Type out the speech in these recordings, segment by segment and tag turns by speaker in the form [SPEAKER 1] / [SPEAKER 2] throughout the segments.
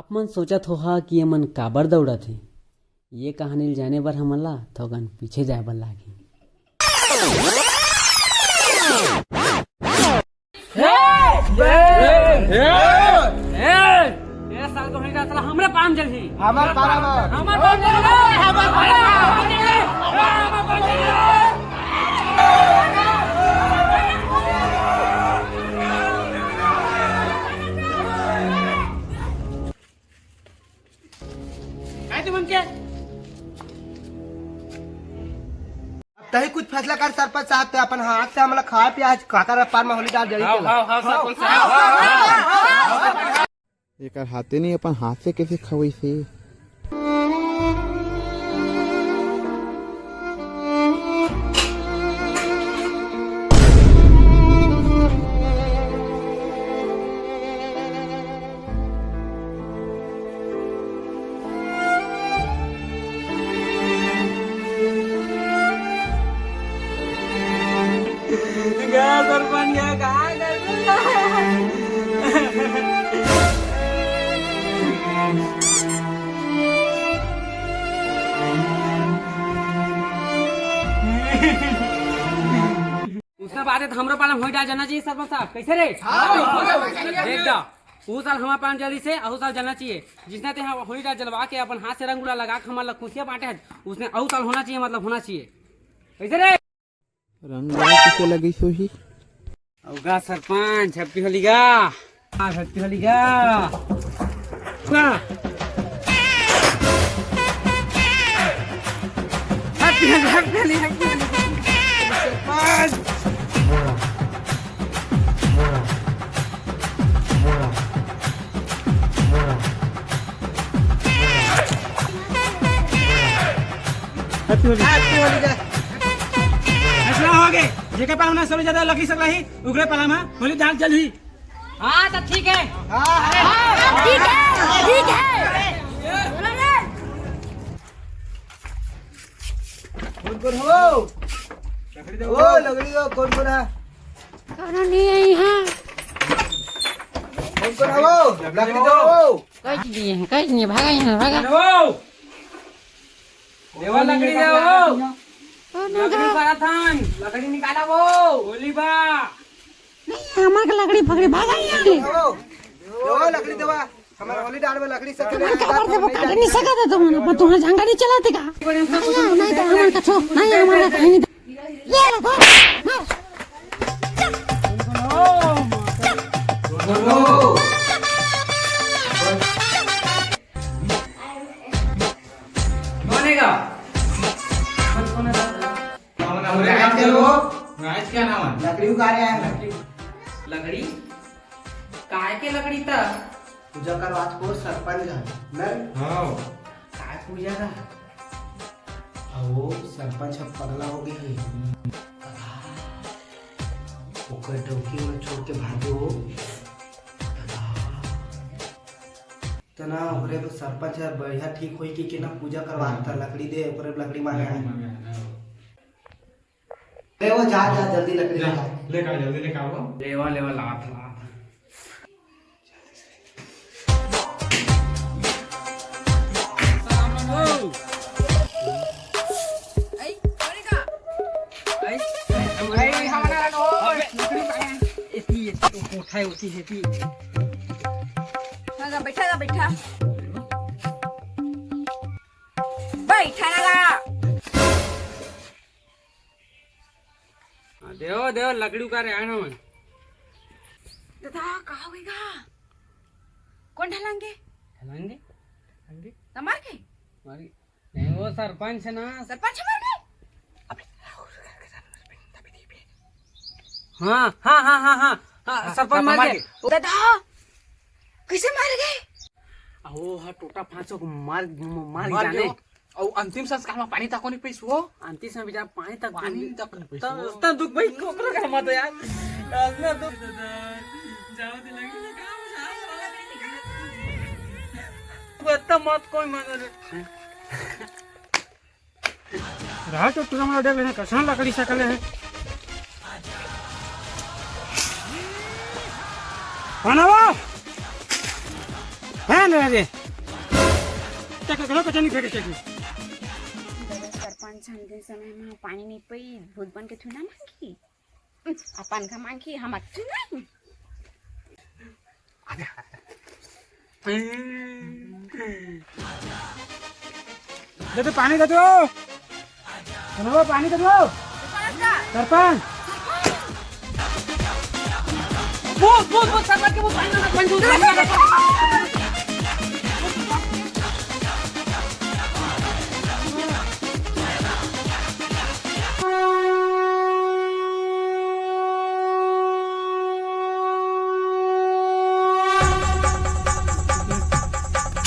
[SPEAKER 1] आप मन सोचत होहा कि ये मन काबर दौड़त हे। ये कहानी जाने बर हमन ला थोकन पीछे जाए बर लागी। साल तो हमरे पाम जल्दी हमार पाम
[SPEAKER 2] तही कुछ फैसला कर सरपंच साहब ते अपन हाथ से हमला खाए प्याज काकर पार में होली डाल जड़ी
[SPEAKER 3] एकर हाथे नहीं अपन हाथ से कैसे खवई से
[SPEAKER 1] उसका बात है हमरो पालम हो जाना चाहिए सरपंच साहब कैसे रे देख दा वो साल हमारे पान जल्दी से अहू साल जाना चाहिए जिसने ते होली डाल जलवा के अपन हाथ से रंग गुलाल लगा के हमारा खुशियां बांटे है उसने अहू साल होना चाहिए मतलब होना चाहिए कैसे रे
[SPEAKER 3] रंग कैसे लगी सोही
[SPEAKER 1] औगा सरपंच हैप्पी होली गा हैप्पी होली गा हैप्पी होली सरपंच
[SPEAKER 2] हैप्पी होली का
[SPEAKER 4] फैसला हो गए जेके पास ना सबसे ज्यादा लकी सकला ही उगरे पाला में होली डाल जल्दी।
[SPEAKER 1] हाँ तो ठीक है
[SPEAKER 5] ठीक है
[SPEAKER 2] कौन हो ओ लगड़ी हो कौन है
[SPEAKER 5] कौन नहीं आई है
[SPEAKER 2] कौन हो लगड़ी दो
[SPEAKER 5] कहीं नहीं भागा
[SPEAKER 1] देवा लकड़ी दो लकड़ी का थान लकड़ी निकाला वो होली बा
[SPEAKER 5] नहीं हमारे लकड़ी पकड़ी भागा यहाँ
[SPEAKER 2] ओ लगड़ी देवा हमारा होली डाल में लकड़ी सब
[SPEAKER 5] हमारे काबर दे पकड़ नहीं सका था तुम तुम्हारा जंगली चलाते का नहीं तो हमारे का छो नहीं हमारा कहीं नहीं ये लो
[SPEAKER 1] बनेगा
[SPEAKER 4] राज क्या नाम है
[SPEAKER 2] लकड़ी उगा रहे हैं
[SPEAKER 1] लकड़ी काय के लकड़ी तक
[SPEAKER 2] पूजा करवात को सरपंच है नहीं
[SPEAKER 4] हां
[SPEAKER 2] काय पूजा का ओ सरपंच अब पगला हो गई है ओकर डोकी में छोड़ के भागो तना ओकरे तो सरपंच है बढ़िया ठीक होई कि ना पूजा करवाता लकड़ी दे ओकरे लकड़ी मांगे है ले वो जा जल्दी लकड़ी
[SPEAKER 4] लेकर जल्दी लेकर आओ
[SPEAKER 1] लेवा लात
[SPEAKER 5] बैठा
[SPEAKER 1] देव लकड़ी का रहा है
[SPEAKER 5] दादा कहाँ होएगा कौन ढलांगे
[SPEAKER 1] ढलाएंगे
[SPEAKER 5] तमार के
[SPEAKER 1] मारी नहीं वो सरपंच है ना
[SPEAKER 5] सरपंच मार गए
[SPEAKER 1] हाँ सरपंच मार गए
[SPEAKER 5] दादा कैसे मार गए
[SPEAKER 1] ओ हाँ टोटा फांसो को मार जाने
[SPEAKER 4] और अंतिम संस्कार में पानी तक नहीं पैस हो
[SPEAKER 1] अंतिम में बेचारा पानी तक
[SPEAKER 4] नहीं पैस
[SPEAKER 1] तब दुख भाई कोकरो का मत यार असना दुख जाओ दे लगी तू इतना मत कोई मान
[SPEAKER 4] रहा तो तुम हमारा देख लेना कैसा लकड़ी सकले है बनाओ हैं ध्यान रहे दे चेक करो कुछ नहीं फेंके चेक
[SPEAKER 6] सरपंच हमके समय में पानी नहीं पई भूत बन के थुना मांगी अपन का मांगी हम अच्छे नहीं
[SPEAKER 4] दे तो पानी दे दो सुनो पानी दे दो सरपंच
[SPEAKER 1] वो सरपंच के वो पानी ना पंच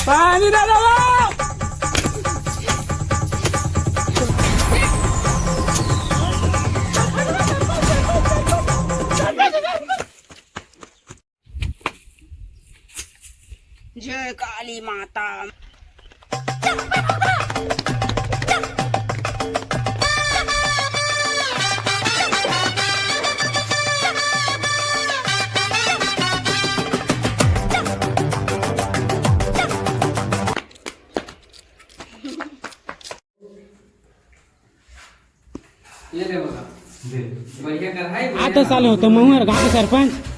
[SPEAKER 4] पानी डालो
[SPEAKER 6] जय काली माता
[SPEAKER 1] ये ले बता बढ़िया कर है
[SPEAKER 4] आ तो साले हो तो महुआ गांव के सरपंच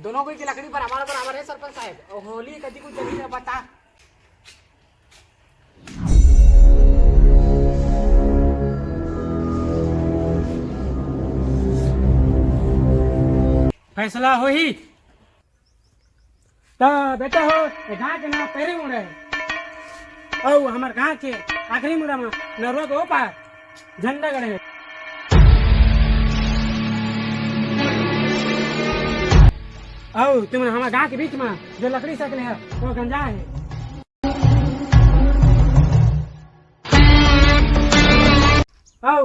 [SPEAKER 4] दोनों की लकड़ी पर हमारा बराबर है सरपंच साहब और होली कभी कुछ जमीन बता फैसला हो ही तो बेटा हो गाँव के ना पहले मुड़े और हमारे गाँव के आखिरी मुड़ा में नरवा के पार झंडा गड़े औ तुम हमारे गाँव के बीच में जो लकड़ी सकले है वो गंजा है औ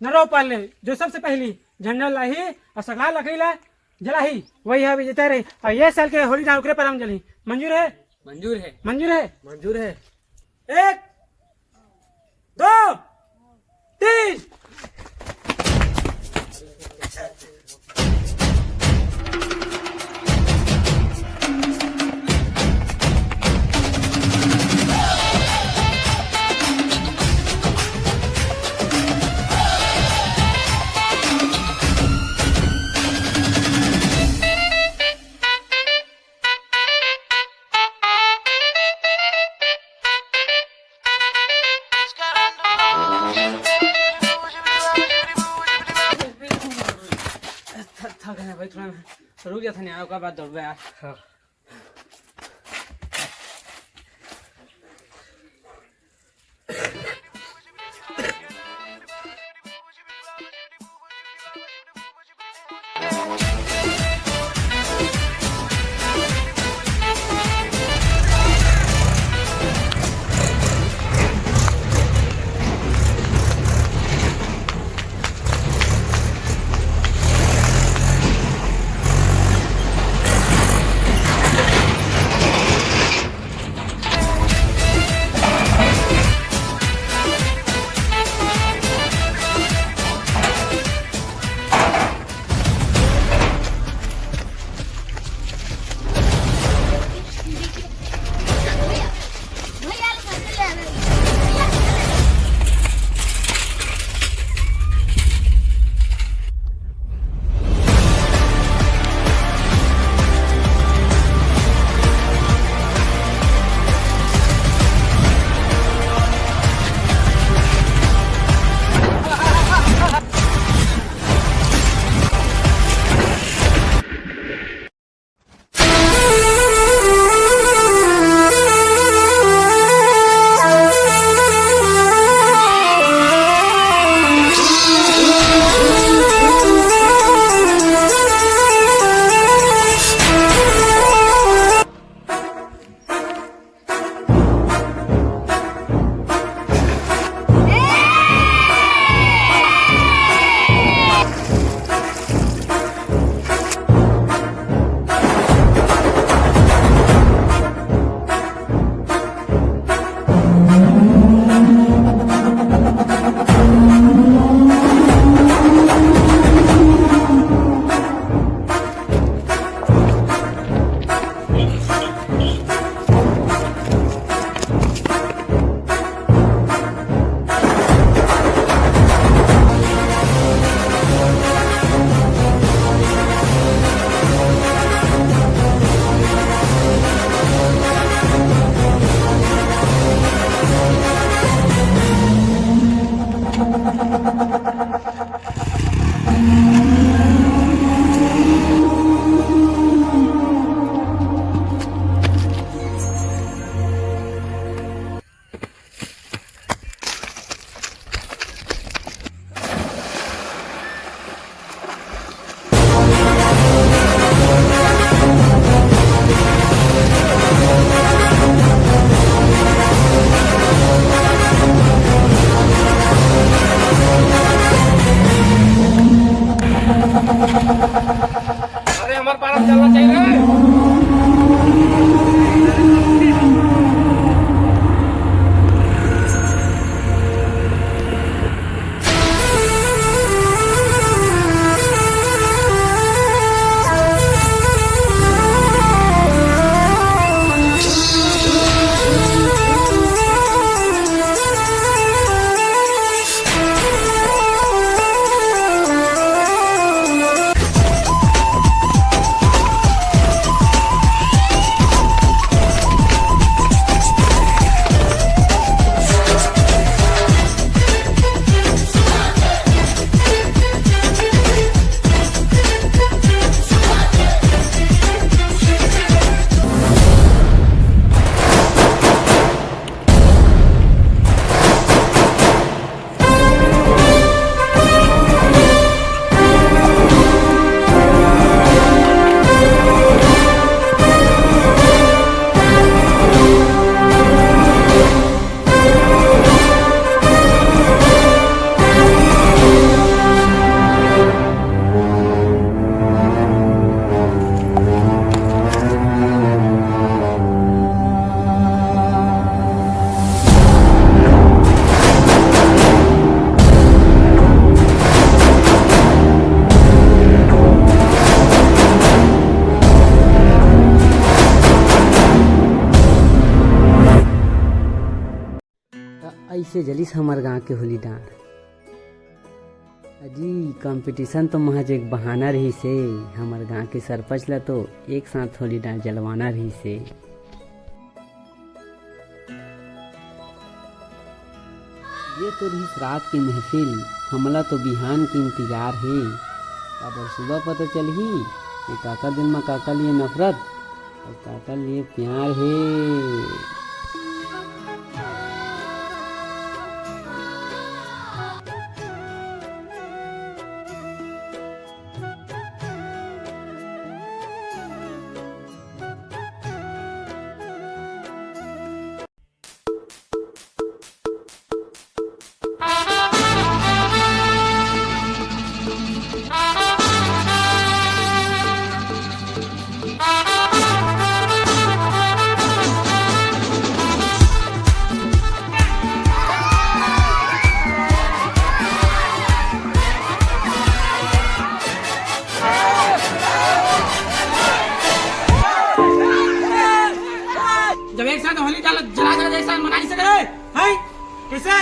[SPEAKER 4] नरो पाले जो सबसे पहली झंडा लाही और सकला लकड़ी ला जलाही वही है विजेता रही और ये साल के होली डाल पर हम जली मंजूर है
[SPEAKER 1] मंजूर है
[SPEAKER 4] मंजूर है मंजूर है 1 2 3 थक गए भाई थोड़ा रुक गया था नहीं आया बाद दौड़ गया
[SPEAKER 1] ऐसे जलिस हमार गांव के होली डांड अजी कंपटीशन तो महज एक बहाना रही से हमार गांव के सरपंच ला तो एक साथ होली डांड जलवाना रही से। ये तो रही रात की महफिल, हमला तो बिहान की इंतजार है। अब सुबह पता चलही कि काका दिल में काका लिए नफरत और काका लिए प्यार है।
[SPEAKER 4] जब एक साथ होली जला एक साथ मना नहीं सके हैं कैसे?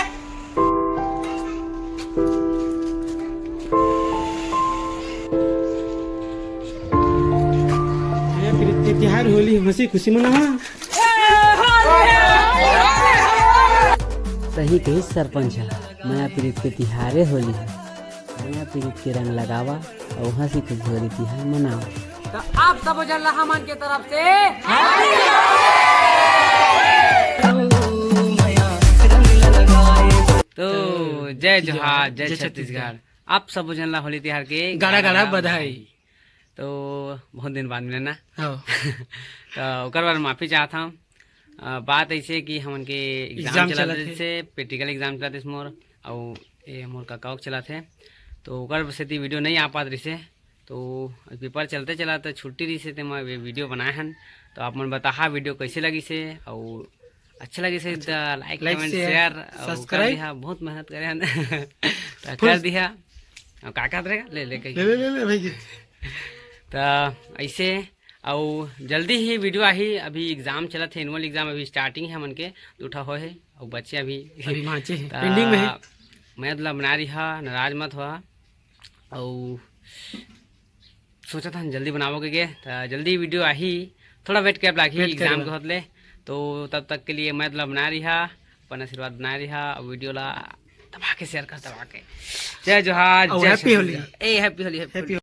[SPEAKER 4] फिर त्योहार होली हंसी खुशी मना।
[SPEAKER 1] सही कही सरपंच है, नया पीड़ित के तिहारे होली है। नया पीड़ित के रंग लगावा और हंसी खुशी होली तिहार मनावा। तो आप सब जल्ला मन के तरफ से तो जय जोहार जय छत्तीसगढ़। आप सब जनला होली तिहार के
[SPEAKER 4] गाड़ा गाड़ा बधाई।
[SPEAKER 1] तो बहुत दिन बाद मिले ना तो ओकर बार माफी चाहता हूँ। बात ऐसे कि हमन के एग्जाम चला से प्रैक्टिकल एग्जाम चला थे मोर और ये मोर काका चला थे तो ओकर से वीडियो नहीं आ पात रही से। तो पेपर चलते चला तो छुट्टी रही से मैं वीडियो बनाए हन। तो आप मन बता वीडियो कैसे लगी से और अच्छा लगी से लाइक कमेंट शेयर सब्सक्राइब दिया। बहुत मेहनत करे हन तो कर दिया और काका रहेगा ले ले भाई। तो ऐसे और जल्दी ही वीडियो आई। अभी एग्जाम चला थे एनुअल एग्जाम अभी स्टार्टिंग है मन के दूठा हो है और बच्चे अभी
[SPEAKER 4] पेंडिंग में है।
[SPEAKER 1] मैं मतलब बना रही हा नाराज मत हुआ और सोचा था जल्दी बनाओगे तो जल्दी वीडियो आई। थोड़ा वेट कर लागी एग्जाम के होतले तो तब तक के लिए मैं मतलब बना रही हा अपन आशीर्वाद बना रही हा और वीडियो ला दबा के शेयर कर दबा के। जय जोहार जय हैप्पी होली।